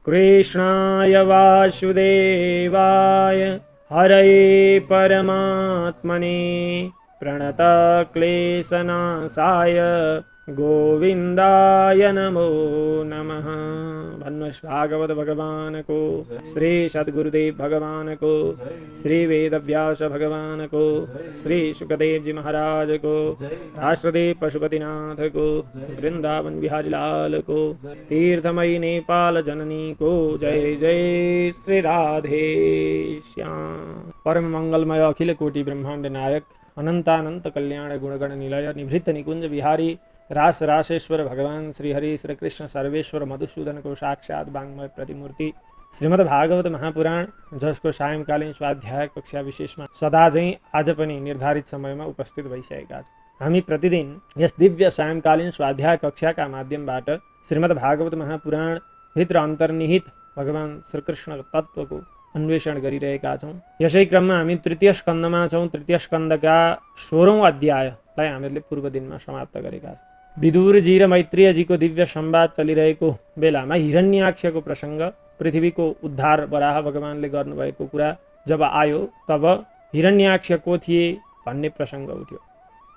कृष्णाय वासुदेवाय हरये परमात्मने प्रणतक्लेशनाशाय गोविंदाय नमो नमः। भागवत भगवान को, श्री सद्गुरुदेव भगवान को, श्री वेदव्यास भगवान को, श्री सुखदेव जी महाराज को, राष्ट्रदेव पशुपतिनाथ को, वृंदावन बिहारी लाल को, तीर्थमयी नेपाल जननी को जय जय श्री राधे श्याम। परम मंगलमय अखिल कोटि ब्रह्मांड नायक अनंतानंत कल्याण गुणगण निलय निभृत निकुंज बिहारी रास रासेश्वर भगवान श्री हरि श्री कृष्ण सर्वेश्वर मधुसूदन को साक्षात वाङ्मय प्रतिमूर्ति श्रीमद् भागवत महापुराण, जसको सायंकालीन स्वाध्याय कक्षा विशेषमा सदा झैं आज पनि निर्धारित समयमा उपस्थित भइसकेका छौँ। हामी प्रतिदिन यस दिव्य सायंकालीन स्वाध्याय कक्षाका माध्यमबाट श्रीमद् भागवत महापुराण भित्र अन्तर्निहित भगवान श्रीकृष्ण तत्त्वको अन्वेषण गरिरहेका छौँ। यसै क्रममा हामी तृतीय स्कन्धमा छौँ। तृतीय स्कन्धका 16औं अध्यायलाई हामीले पूर्व दिनमा समाप्त गरेका छौँ। विदुरजी र मैत्रेयजीको दिव्य संवाद चलिरहेको बेलामा हिरण्याक्षको प्रसङ्ग, पृथ्वीको उद्धार वराह भगवानले गर्नुभएको कुरा जब आयो तब हिरण्याक्ष को थिए भन्ने प्रसङ्ग उठ्यो।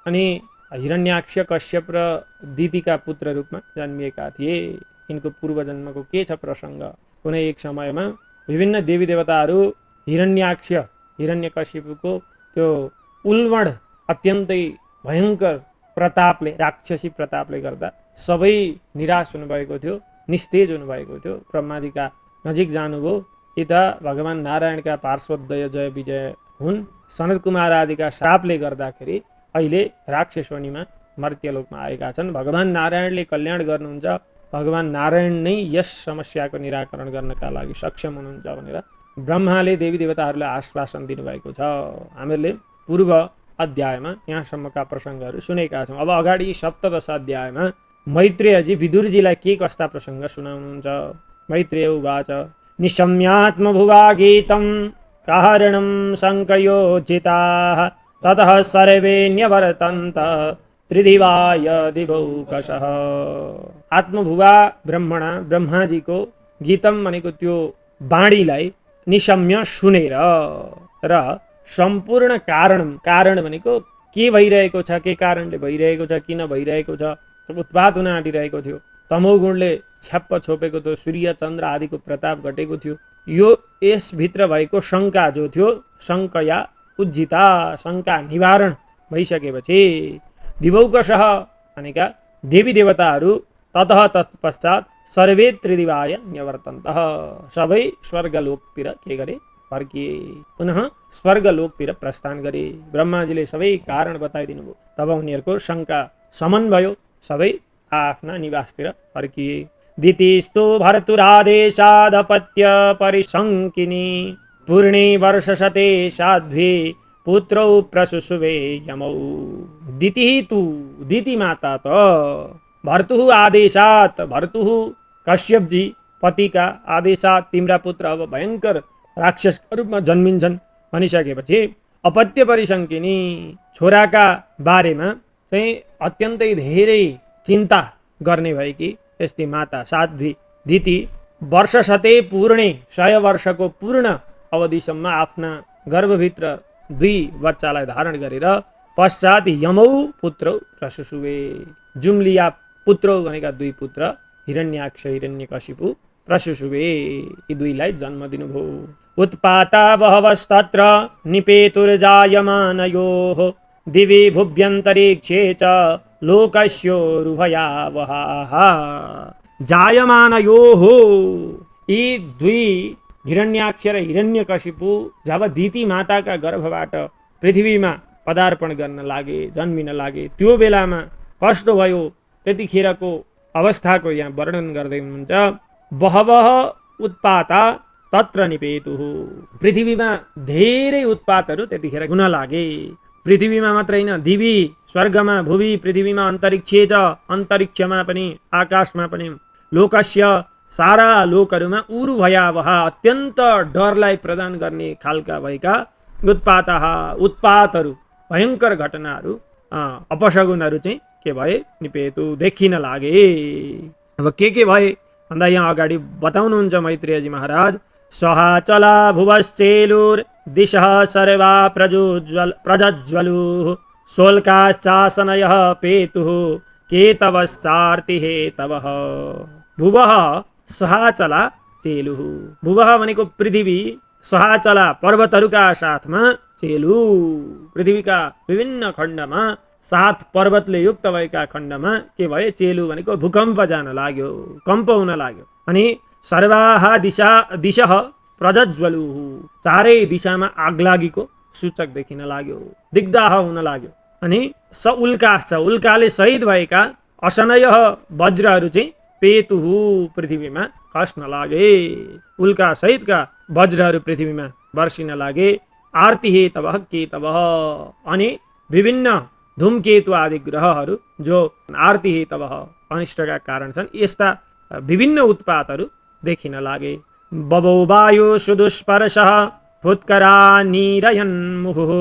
अनि हिरण्याक्ष कश्यप र दितिका पुत्र रूपमा जन्मिएका थिए। यिनको पूर्व जन्मको के छ प्रसङ्ग? कुनै एक समयमा विभिन्न देवी देवताहरू हिरण्याक्ष हिरण्यकशिपुको त्यो उल्बण अत्यन्तै भयङ्कर प्रतापले, राक्षसी प्रतापले गर्दा सबै निराश हुनुभएको थियो, निस्तेज हुनुभएको थियो। ब्रह्माजीका नजिक जानुभयो। यता भगवान नारायणका पार्श्वद्वय जय विजय हुन्। सनत कुमार आदिका श्रापले गर्दाखेरि अहिले राक्षसोनीमा मर्त्यलोकमा आएका छन्। भगवान नारायणले कल्याण गर्नुहुन्छ, भगवान नारायण नै यस समस्याको निराकरण गर्नका लागि सक्षम हुनुहुन्छ भनेर ब्रह्माले देवी देवताहरूलाई आश्वासन दिनुभएको छ। हामीले पूर्व अध्यायमा यहाँसम्मका प्रसङ्गहरू सुनेका छौँ। अब अगाडि सप्तदश अध्यायमा मैत्रेयजी विदुरजीलाई के कस्ता प्रसङ्ग सुनाउनुहुन्छ? मैत्रेय उवाच निशम्यात्मभुवा गीतं कारणं शङ्कयोजिताः ततः सर्वे न्यवर्तन्त त्रिदिवाय दिवौकशः। आत्मभुवा ब्रह्मणा, ब्रह्माजीको गीतम भनेको त्यो बाणीलाई निशम्य सुनेर र सम्पूर्ण कारण भनेको के भइरहेको छ, के कारणले भइरहेको छ, किन भइरहेको छ, उत्पात हुन आँटिरहेको थियो। तमोगुणले छ्याप्प छोपेको थियो, सूर्य चन्द्र आदिको प्रताप घटेको थियो। यो यसभित्र भएको शङ्का जो थियो, शङ्कया उज्जिता, शङ्का निवारण भइसकेपछि दिवौकशः भनेका देवी देवताहरू ततः तत्पश्चात सर्वे त्रिदिवाय न्यवर्तन्तः, सबै स्वर्गलोकतिर के गरे? फर्किए, पुनः स्वर्गलोकतिर प्रस्थान गरे। ब्रह्माजीले सबै कारण बताइदिनु भयो। तब उनीहरूको शङ्का समन भयो, सबै आफ्ना निवासतिर फर्किए। दितिस्तु भर्तुरादेशादपत्य परिशङ्किनी पूर्णे वर्षशते साध्वे पुत्रौ प्रसुसुवे यमौ। दितिः तु, दिति माता त भर्तुः आदेशात्, भर्तुः कश्यपजी पतिका आदेशात् तिम्रा पुत्र अब भयङ्कर राक्षसका रूपमा जन्मिन्छन् भनिसकेपछि अपत्य परिशङ्किनी, छोराका बारेमा चाहिँ अत्यन्तै धेरै चिन्ता गर्ने भएकी यस्ती माता साध्वी दिति वर्षशते पूर्णे, 100 वर्षको पूर्ण अवधिसम्म आफ्ना गर्भभित्र 2 बच्चालाई धारण गरेर पश्चात यमौ पुत्रौ प्रसुसुवे, जुम्लिया पुत्रौ भनेका 2 पुत्र हिरण्याक्ष हिरण्यकशिपु प्रसुसुवे, यी 2लाई जन्म दिनुभयो। उत्पाता बहवस्तत्र निपेतुर्जायमानयोः दिवि भुव्यन्तरिक्षे च लोकस्योरुभयावहाः। जायमानयोः, यी 2 हिरण्याक्ष र हिरण्यकशिपु जब दिति माताका गर्भबाट पृथ्वीमा पदार्पण गर्न लागे, जन्मिन लागे, त्यो बेलामा कस्तो भयो त्यतिखेरको अवस्थाको यहाँ वर्णन गर्दै हुनुहुन्छ। बहवः उत्पाता तत्र निपेतुः, पृथ्वीमा धेरै उत्पातहरू त्यतिखेर हुन लागे। पृथ्वीमा मात्रै होइन, दिवी स्वर्गमा, भुवि पृथ्वीमा, अन्तरिक्षे च अन्तरिक्षमा पनि, आकाशमा पनि, लोकस्य सारा लोकहरूमा उरु भयावह, अत्यन्त डरलाई प्रदान गर्ने खालका भएका उत्पातः, उत्पातहरू, भयङ्कर घटनाहरू, अपशगुनहरू चाहिँ के भए निपेतु देखिन लागे। अब के भए भन्दा यहाँ अगाडि बताउनुहुन्छ मैत्रेयजी महाराज। सहाचला भुवश्चेलुर दिशः सर्वा प्रज्ज्वलुः शोल्काश्चासनयः पेतुः केतवश्चार्ति हेतवः। भुवः सहाचला चेलुः। भुवः भनेको पृथ्वी, सहाचला पर्वतहरूका साथमा चेलु, पृथ्वीका विभिन्न खण्डमा 7 पर्वतले युक्त भएका खण्डमा के भए चेलु भनेको भूकम्प जान लाग्यो, कम्प हुन लाग्यो। अनि सर्वाः दिशः प्रज्ज्वलुः, चारै दिशामा आगलागीको सूचक देखिन लाग्यो, दिग्दाह हुन लाग्यो। अनि स उल्काश्च, उल्काले शहीद भएका असनयः वज्रहरू चाहिँ पेतुः पृथ्वीमा खस्न लागे, उल्का सहितका वज्रहरू पृथ्वीमा वर्षिन लागे। आर्ति हेतवः केतवः, अनि विभिन्न धूमकेतु आदि ग्रहहरू जो आर्ति हेतवः अनिष्टका कारण छन्, यस्ता विभिन्न उत्पातहरू देखिन लागे। बबौ वायु सुदुष्पर्शः फुत्करा निरयन् मुहुः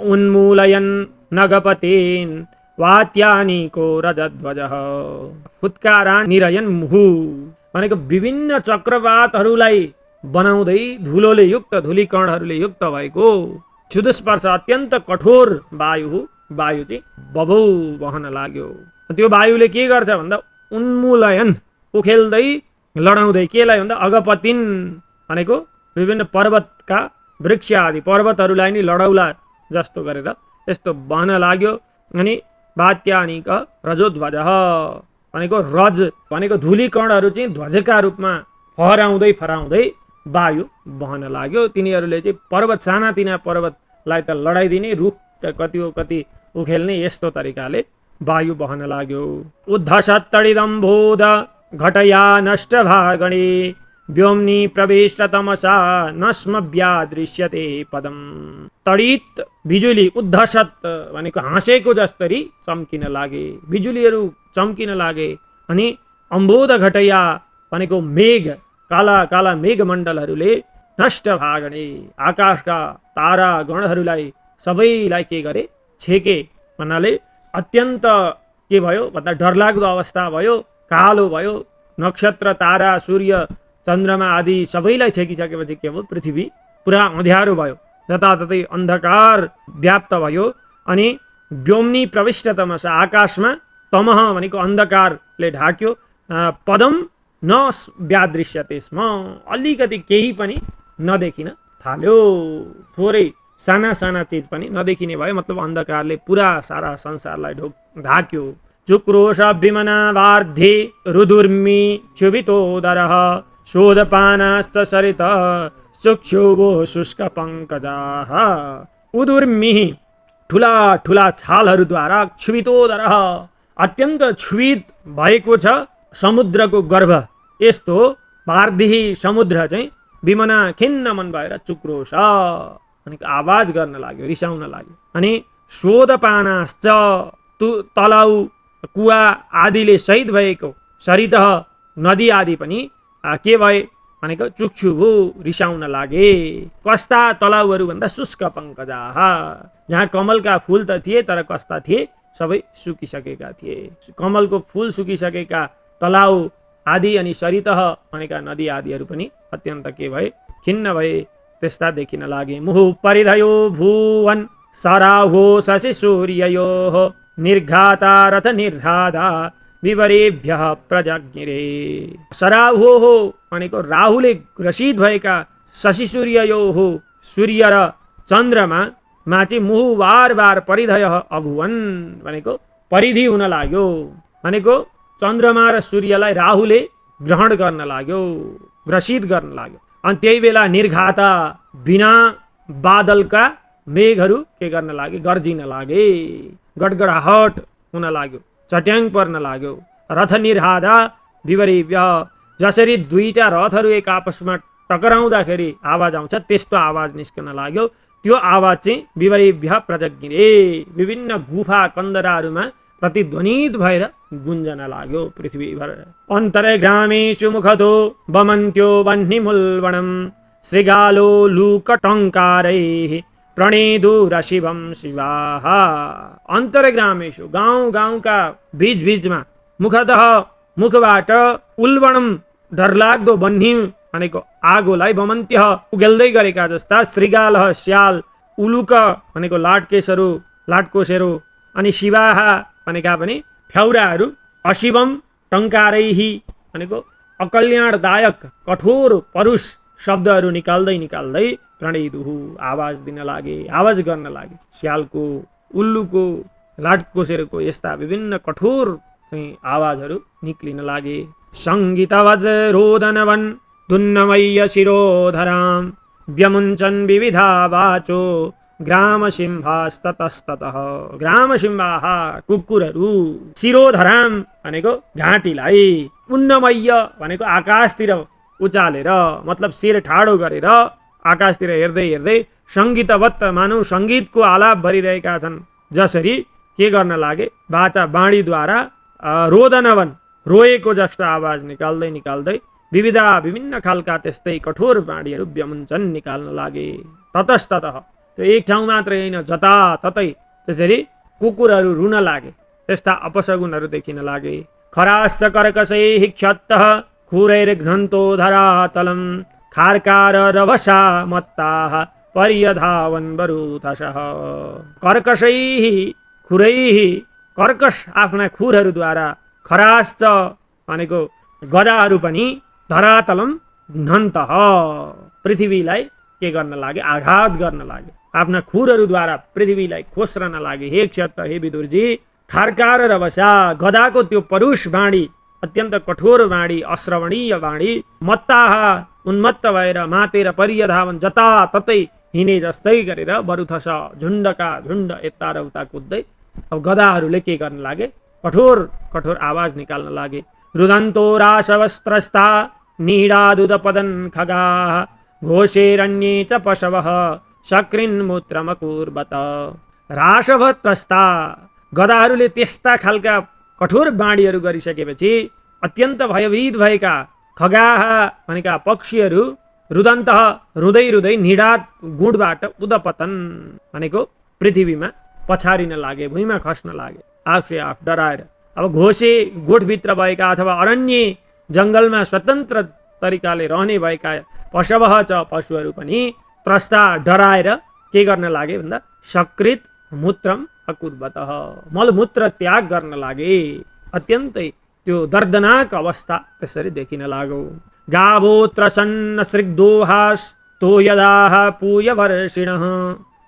उन्मूलयन् नगपतेन् वात्यानिको रजध्वजः। फुत्कारा निरयन् मुहु भनेको विभिन्न चक्रवातहरूलाई बनाउँदै धुलोले युक्त, धुलीकणहरूले युक्त भएको सुदुष्पर्श अत्यन्त कठोर वायु चाहिँ बबौ बहन लाग्यो। त्यो वायुले के गर्छ भन्दा उन्मूलयन, उखेल्दै लडाउँदै, केलाई भन्दा अगपतिन भनेको विभिन्न पर्वतका वृक्ष आदि पर्वतहरूलाई नि लडाउला जस्तो गरेर यस्तो बहन लाग्यो। अनि वात्यानिक रजोध्वज भनेको रज भनेको धुलीकणहरू चाहिँ ध्वजका रूपमा फहराउँदै फहराउँदै वायु बहन लाग्यो। तिनीहरूले चाहिँ पर्वत, सानातिना पर्वतलाई त लडाइदिने, रुख त कति हो कति उखेल्ने, यस्तो तरिकाले वायु बहन लाग्यो। उद्धसत्तडिदम्भोद घटया नष्ट भागणे व्योम्नि प्रविष्ट तमसा नस्मव्यादृश्यते पदम। तडित बिजुली, उद्धसत भनेको हाँसेको जस्तरी चम्किन लागे, बिजुलीहरू चम्किन लागे। अनि अम्बोध घटया भनेको मेघ, काला काला मेघमण्डलहरूले नष्ट भागणे आकाशका तारा गणहरूलाई सबैलाई के गरे, छेके भन्नाले अत्यन्त के भयो भन्दा डरलाग्दो अवस्था भयो, कालो भयो। नक्षत्र, तारा, सूर्य, चन्द्रमा आदि सबैलाई छेकिसकेपछि के भयो, पृथ्वी पुरा अँध्यारो भयो, जताततै अन्धकार व्याप्त भयो। अनि व्योम्नि प्रविष्ट तमसा, आकाशमा तमह भनेको अन्धकारले ढाक्यो। पदम न व्यादृश्यते स्म, अलिकति केही पनि नदेखिन थाल्यो, थोरै साना साना चिज पनि नदेखिने भयो। मतलब अन्धकारले पुरा सारा संसारलाई ढाक्यो। चुक्रोश विमना वार्धे रुदुर्मि क्षुभितोदरः शोधपानाश्च सरित चुक्षुभो शुष्क पङ्कजाः। उदुर्मिः ठुला ठुला छालहरूद्वारा क्षुभितोदरः अत्यन्त क्षुभित भएको छ समुद्रको गर्भ। यस्तो वार्धिही समुद्र चाहिँ विमना खिन्न मन भएर चुक्रोश भनेको आवाज गर्न लाग्यो, रिसाउन लाग्यो। अनि शोधपानाश्च तलाउ कुवा आदिले शहीद भएको सरित नदी आदि पनि के भए भनेको चुक्षुभु रिसाउन लागे। कस्ता तलाउहरू भन्दा शुष्क पङ्कजाः, जहाँ कमलका फुल त थिए तर कस्ता थिए, सबै सुकिसकेका थिए। कमलको फुल सुकिसकेका तलाउ आदि अनि सरित भनेका नदी आदिहरू पनि अत्यन्त के भए, खिन्न भए, त्यस्ता देखिन लागे। मुहु परिधयो भुवन सराहो शशि सूर्ययोः निर्घाता रथ निर्धादा विवरेभ्यः प्रजज्ञिरे। सराहो भनेको राहुले ग्रसित भएका शशि सूर्ययोः, सूर्य र चन्द्रमा चाहिँ मुहु बार बार परिधय अभुवन भनेको परिधि हुन लाग्यो। भनेको चन्द्रमा र सूर्यलाई राहुले ग्रहण गर्न लाग्यो, ग्रसित गर्न लाग्यो। अनि त्यही बेला निर्घाता बिना बादलका मेघहरू के गर्न लागे, गर्जिन लागे, गडगडाहट हुन लाग्यो, चट्याङ पर्न लाग्यो। रथ निर्हादा विवरेभ्य, जसरी दुईटा रथहरू एक आपसमा टकराउँदाखेरि आवाज आउँछ त्यस्तो आवाज निस्कन लाग्यो। त्यो आवाज चाहिँ विवरेभ्य प्रजज्ञिरे, विभिन्न गुफा कन्दराहरूमा प्रतिध्वनित भएर गुन्जन लाग्यो पृथ्वीभर। अन्तर्ग्रामेषु मुखतो वमन्त्यो वह्निमुल्बणम् श्रीगालो लूकटङ्कारैः प्रणेदुर शिवम शिवाः। अन्तर्ग्रामेषु गाउँ गाउँका बीच बीचमा मुखतः मुखबाट उल्बणम डरलाग्दो बन्ही भनेको आगोलाई बमन्त्य उगेल्दै गरेका जस्ता श्रीगालः स्याल उलुक भनेको लाटकोसेरो अनि शिवाः भनेका पनि फ्याउराहरू अशिवम टङ्कारैहि भनेको अकल्याणदायक कठोर परुष शब्दहरू निकाल्दै प्रणेदुहु आवाज दिन लागे, आवाज गर्न लागे। स्यालको, उल्लुको, लाटकोसेरोको यस्ता विभिन्न कठोर आवाजहरू निक्लिन लागे। सङ्गीत वज्रोदनवन दुन्नमय्य शिरोधराम व्यमुञ्चन् विविधा वाचो ग्राम सिंहास्ततस्ततः। ग्राम सिंहाः कुकुरहरू, शिरोधराम भनेको घाँटीलाई, उन्नमय्य भनेको आकाशतिर उचालेर मतलब शिर ठाडो गरेर आकाशतिर हेर्दै हेर्दै सङ्गीतवत् मानौ सङ्गीतको आलाप भरिरहेका छन् जसरी के गर्न लागे, वाचा वाणीद्वारा रोदनवन रोएको जस्तो आवाज निकाल्दै विभिन्न खालका त्यस्तै कठोर वाणीहरू व्यमुञ्चन निकाल्न लागे। ततस्ततः त्यो एक ठाउँ मात्रै होइन, जताततै त्यसरी कुकुरहरू रुन लागे, त्यस्ता अपशगुनहरू देखिन लागे। खराश्च कर्कशैः क्षत्तः खुरैर्घ्नन्तो धरातलं खार्कार रभसा मत्ताः पर्यधावन् वरुथशः। कर्कशैः खुरैः, कर्कश आफ्ना खुरहरूद्वारा, खराश्च भनेको गदाहरू पनि धरातलम घ्नन्तः पृथ्वीलाई के गर्न लागे, आघात गर्न लागे, आफ्ना खुरहरूद्वारा पृथ्वीलाई खोस्रन लागे। हे क्षत्र, हे विदुरजी, खार्कार रभसा गदाको त्यो परुष वाणी, अत्यन्त कठोर वाणी, अश्रवणीय वाणी, मत्ताह उन्मत्त भएर मातेर पर्यधावन जताततै हिँडे जस्तै गरेर वरुथस झुण्डका झुण्ड यता र उता कुद्दै अब गदाहरूले के गर्न लागे, कठोर आवाज निकाल्न लागे। रुदन्तो राशवस्त्रस्ता नीडादुदपदन् खगाः घोषेरण्ये च पशवः शकृन्मूत्रमकुर्वत। राशवस्त्रस्ता गदाहरूले त्यस्ता खालका कठोर बाणीहरू गरिसकेपछि अत्यन्त भयभीत भएका खगाः भनेका पक्षीहरू रुदन्तः रुँदै नीडाद गुडबाट उदपतन भनेको पृथ्वीमा पछारिन लागे, भुइँमा खस्न लागे आफै आफ डराएर। अब घोषे गोठभित्र भएका अथवा अरण्य जङ्गलमा स्वतन्त्र तरिकाले रहने भएका पशवः च पशुहरू पनि त्रस्ता डराएर के गर्न लागे भन्दा सकृत मूत्रम अकुर्वतः मलमूत्र त्याग गर्न लागे। अत्यन्तै त्यो दर्दनाक अवस्था त्यसरी देखिन लाग्यो। गावोत्र सन्न सृग्दोहास तोयदाः पूयवर्षिणः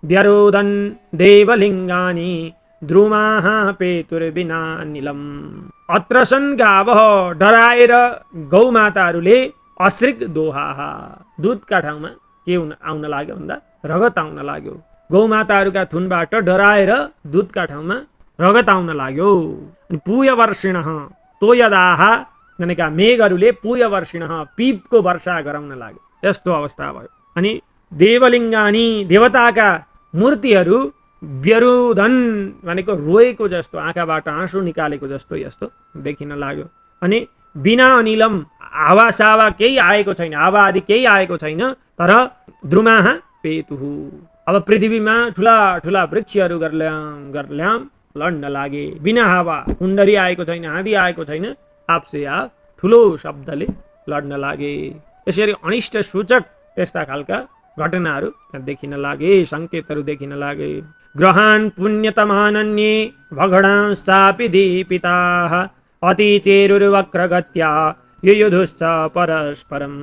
व्यरोदन् देवलिङ्गानि द्रुमाः पेतुर्विना निलम्। अत्र सन् गावः डराएर गौमाताहरूले अश्रिक दोहाः दुधका ठाउँमा के आउन लाग्यो भन्दा रगत आउन लाग्यो। गौमाताहरूका थुनबाट डराएर दुधका ठाउँमा रगत आउन लाग्यो। अनि पूयवर्षिणः तोयदाः भनेका मेघहरूले पूयवर्षिणः पिपको वर्षा गराउन लाग्यो, यस्तो अवस्था भयो। अनि देवलिङ्गानी देवताका मूर्तिहरू व्यरुदन भनेको रोएको जस्तो, आँखाबाट आँसु निकालेको जस्तो यस्तो देखिन लाग्यो। अनि बिना अनिलम हावासावा केही आएको छैन, हावा आदि केही आएको छैन, तर द्रुमाः पेतुहु अब पृथ्वीमा ठुला ठुला वृक्षहरू गर्ल्याम लड्न लागे। बिना हावा कुण्डली आएको छैन, आँधी आएको छैन, आपसे आप ठुलो शब्दले लड्न लागे। यसरी अनिष्ट सूचक त्यस्ता खालका घटनाहरू देखिन लागे, सङ्केतहरू देखिन लागे। ग्रहान् पुण्यतमानन्ये भगडांश्चापि दीपिताः अतिचेरुर्वक्रगत्या युयुधुश्च परस्परम्।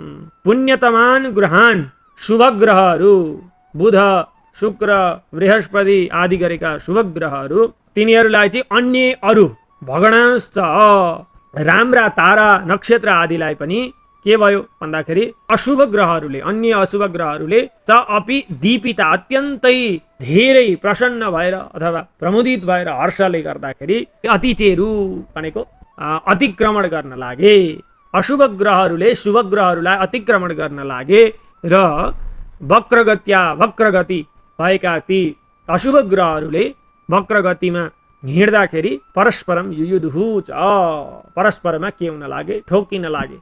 पुण्यतमान ग्रहान् शुभ ग्रहहरू बुध शुक्र बृहस्पति आदि गरेका शुभ ग्रहहरू तिनीहरूलाई चाहिँ अन्य अरू भगडांश राम्रा तारा नक्षत्र आदिलाई पनि के भयो भन्दाखेरि अशुभ ग्रहहरूले अन्य अशुभ ग्रहहरूले च अपि दीपिता अत्यन्तै धेरै प्रसन्न भएर अथवा प्रमुदित भएर हर्षले गर्दाखेरि अतिचेरु भनेको अतिक्रमण गर्न लागे। अशुभ ग्रहहरूले शुभ ग्रहहरूलाई अतिक्रमण गर्न लागे र वक्रगति भएका ती अशुभ ग्रहहरूले वक्रगतिमा हिँड्दाखेरि परस्परम युयुधु च परस्परमा के हुन लागे, ठोकिन लागे।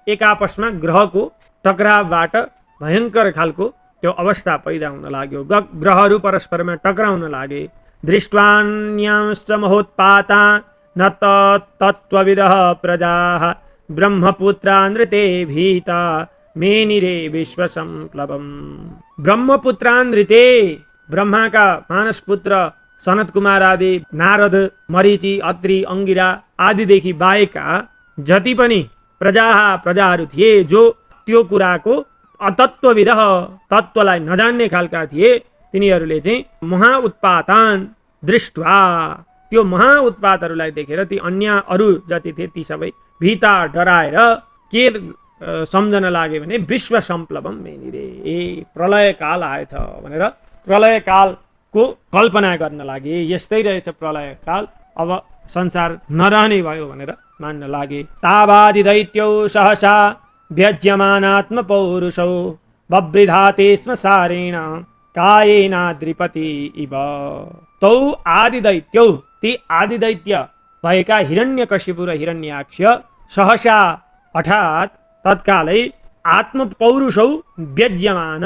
एक आपसमा ग्रहको टकरावबाट भयङ्कर खालको त्यो अवस्था पैदा हुन लाग्यो। ग्रहहरू परस्परमा टक्राउन लागे। दृष्ट्वान्यांश्च महोत्पाता न तत्त्वविदः प्रजाः ब्रह्मपुत्रा नृते भीता मेनिरे विश्वसंप्लवम्। ब्रह्मपुत्रा नृते, ब्रह्माका मानस पुत्र सनत कुमार आदि, नारद, मरीचि, अत्रि, अंगिरा आदिदेखि बाहेकका जति पनि प्रजाहरू थिए जो त्यो कुराको अतत्त्वविद, तत्त्वलाई नजान्ने खालका थिए, तिनीहरूले चाहिँ महाउत्पातान दृष्ट्वा, त्यो महाउत्पातहरूलाई देखेर ती अन्य अरू जति थिए ती सबै भीता, डराएर के सम्झन लागे भने विश्व संप्लवम मेनिरे, प्रलय काल आएछ भनेर प्रलय कालको कल्पना गर्न लागे। यस्तै रहेछ प्रलय काल, अब संसार नरहने भयो भनेर मान्न लागे। तावादि दैत्यौ सहसा व्यज्यमानात्म पौरुषौ बभ्रिधाते स्म सारेण कायेनाद्रिपति इव। तौ आदि दैत्यौ, ती आदि दैत्य भएका हिरण्यकशिपु र हिरण्याक्ष सहसा अर्थात् तत्कालै आत्म पौरुषौ व्यज्यमान,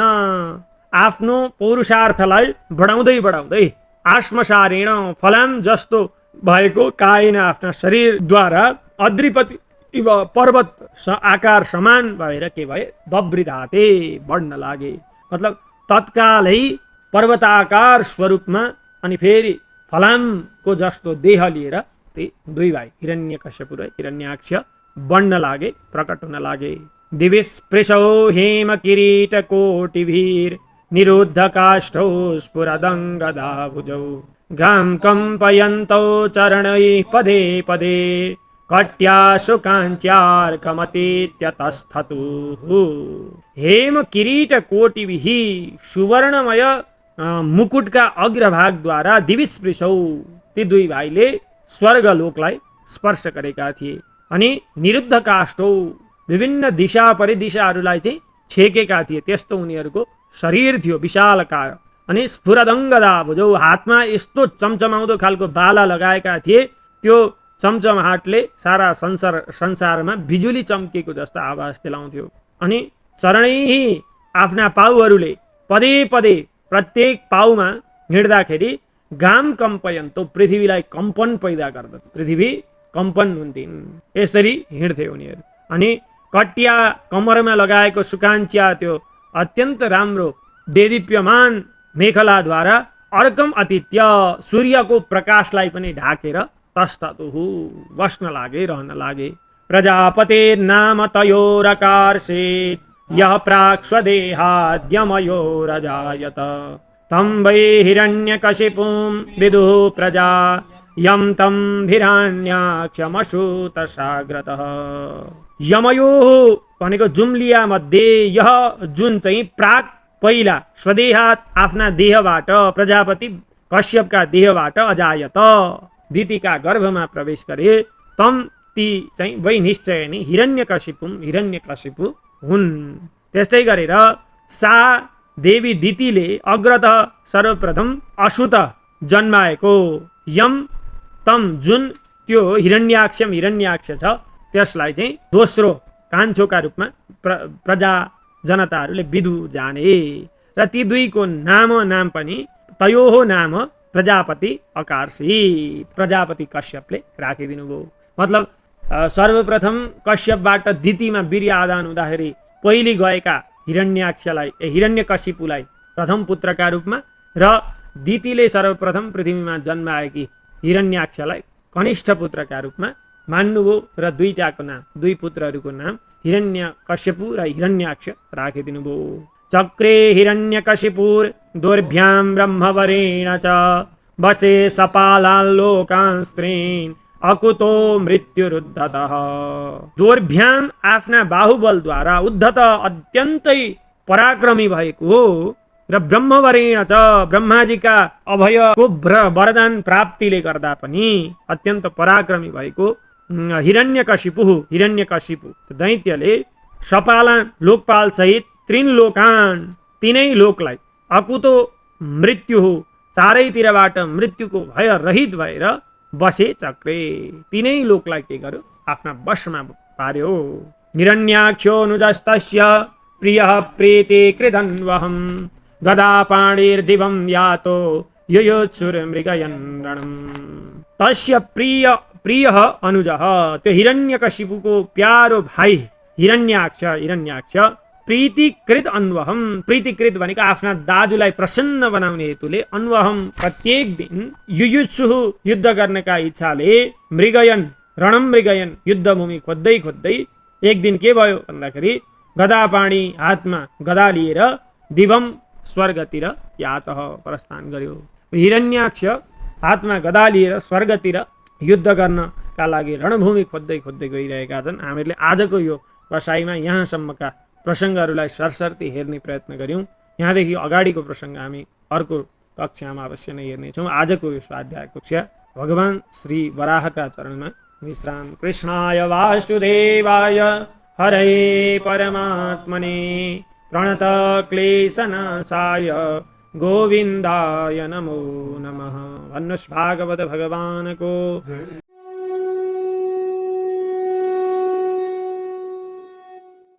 आफ्नो पौरुषार्थलाई बढाउँदै बढाउँदै आश्मसारेण, फलाम जस्तो भएको कायेन आफ्ना शरीरद्वारा अद्रिपति इव पर्वत आकार समान भएर के भए बभ्रिधाते बढ्न लागे। मतलब तत्कालै पर्वताकार स्वरूपमा अनि फेरि फलामको जस्तो देह लिएर ती दुई भाइ हिरण्यकश्यप र हिरण्याक्ष बढ्न लागे, प्रकट हुन लागे। दिविस्पृशौ हेम किरीट कोटिभिर निरुद्ध काष्ठौ स्फुरदङ्गदाभुजौ गां कम्पयन्तौ चरणैः पदे पदे कट्यासु काञ्च्यार्कमतीत्यतस्थतुः। हेम किरीट कोटिभिः, सुवर्णमय मुकुटका अग्रभागद्वारा दिविस्पृशौ, ती दुई भाइले स्वर्गलोकलाई स्पर्श गरेका थिए। अनि निरुद्ध काष्ठौ, विभिन्न दिशा परिदिशाहरूलाई चाहिँ छेकेका थिए, त्यस्तो उनीहरूको शरीर थियो विशालकाय। अनि स्फुरदङ्गदाभुजौ, हातमा यस्तो चम्चमाउँदो खालको बाला लगाएका थिए, त्यो चम्चमाहटले सारा संसारमा बिजुली चम्केको जस्तो आवाज दिलाउँथ्यो। अनि चरणैही, आफ्ना पाउहरूले पदे पदे प्रत्येक पाउमा हिँड्दाखेरि गाम कम्पयन्तो, पृथ्वीलाई कम्पन पैदा गर्दछ, पृथ्वी कम्पन हुन्थिन्, यसरी हिँड्थे उनीहरू। अनि कट्या, कमरमा लगाएको सुकाञ्च्या, त्यो अत्यन्त राम्रो देदीप्यमान मेखलाद्वारा अर्कम अतिथ्य, सूर्यको प्रकाशलाई पनि ढाकेर तस्थतुः बस्न लागे, रहन लागे। प्रजापतेर नाम तयोरकार्षेत् यः प्राक् स्वदेहाद्यमयो रजायत तं वै हिरण्यकशिपुं विदुः प्रजा यं तं हिरण्याक्षमशूत साग्रतः। यमयोः भनेको जुम्लिया मध्ये, यह जुन चाहिँ प्राक पहिला स्वदेहात आफ्ना देहबाट, प्रजापति कश्यपका देहबाट अजायत दितिका गर्भमा प्रवेश गरे, तम ती चाहिँ वै निश्चय नै हिरण्यकशिपुम, हिरण्यकशिपु हुन्। त्यस्तै गरेर सा देवी दितिले अग्रत सर्वप्रथम अशुत जन्माएको, यम तम जुन त्यो हिरण्याक्षम हिरण्याक्ष छ त्यसलाई चाहिँ दोस्रो कान्छोका रूपमा प्रजा जनताहरूले विदु जाने। र ती दुईको नाम पनि तयोः नाम प्रजापति अकार्षित, प्रजापति कश्यपले राखिदिनु भयो। मतलब सर्वप्रथम कश्यपबाट दितिमा वीर्य आदान हुँदाखेरि पहिले गएका हिरण्याक्षलाई, हिरण्यकशिपुलाई प्रथम पुत्रका रूपमा, र दितिले सर्वप्रथम पृथ्वीमा जन्माएकी हिरण्याक्षलाई कनिष्ठ पुत्रका रूपमा मान्नुभयो। र दुईटाको नाम, दुई पुत्रहरूको नाम हिरण्यकश्यपु र हिरण्याक्ष राखिदिनु भयो। चक्रे हिरण्यकशिपुर दोर्भ्यां ब्रह्मवरेण च वसे सपालान् लोकान् स्त्रीन् अकुतो मृत्युरुद्धतः। दोर्भ्याम, आफ्ना बाहुबलद्वारा, उद्धत अत्यन्तै पराक्रमी भएको हो, र ब्रह्मवरेण च, ब्रह्माजीका अभयको वरदान प्राप्तिले गर्दा पनि अत्यन्त पराक्रमी भएको हिरण्यकशिपु, हिरण्यकशिपु दैत्यले सपालान् लोकपाल सहित त्रिनलोकान्, तीनै लोकलाई, अकुतो मृत्यु, चारैतिरबाट मृत्युको भय रहित भएर बसे चक्रे, तीनै लोकलाई के गर्यो आफ्ना वशमा पार्यो। हिरण्याक्षो नुजस्तस्य प्रियः प्रीतिकृदन्वहम् गदापाणिर्दिवं यातो युयुत्सुर्मृगयन् रणम्। तस्य प्रियः अनुजः, त्यो हिरण्यकशिपुको प्यारो भाइ हिरण्याक्ष प्रीतिकृत अन्वहम, प्रीतिकृत भनेको आफ्ना दाजुलाई प्रसन्न बनाउने हेतुले, अन्वहम प्रत्येक दिन युयुत्सु युद्ध गर्नका इच्छाले, मृगयन रणम मृगयन युद्धभूमि खोज्दै खोज्दै एक दिन के भयो भन्दाखेरि गदापाणी हातमा गदा लिएर दिवम स्वर्गतिर यातः प्रस्थान गर्यो। हिरण्याक्ष हातमा गदा लिएर स्वर्गतिर युद्ध गर्नका लागि रणभूमि खोज्दै खोज्दै गइरहेका छन्। हामीले आजको यो बसाइमा यहाँसम्मका प्रसङ्गहरूलाई सरसर्ती हेर्ने प्रयत्न गर्यौँ। यहाँदेखि अगाडिको प्रसङ्ग हामी अर्को कक्षामा अवश्य नै हेर्नेछौँ। आजको यो स्वाध्याय कक्षा भगवान् श्री वराहका चरणमा विश्राम। कृष्णाय वासुदेवाय हरे परमात्मने प्रणतक्लेशनाशाय गोविन्दाय नमो नमः। भन्नुहोस् भागवत भगवानको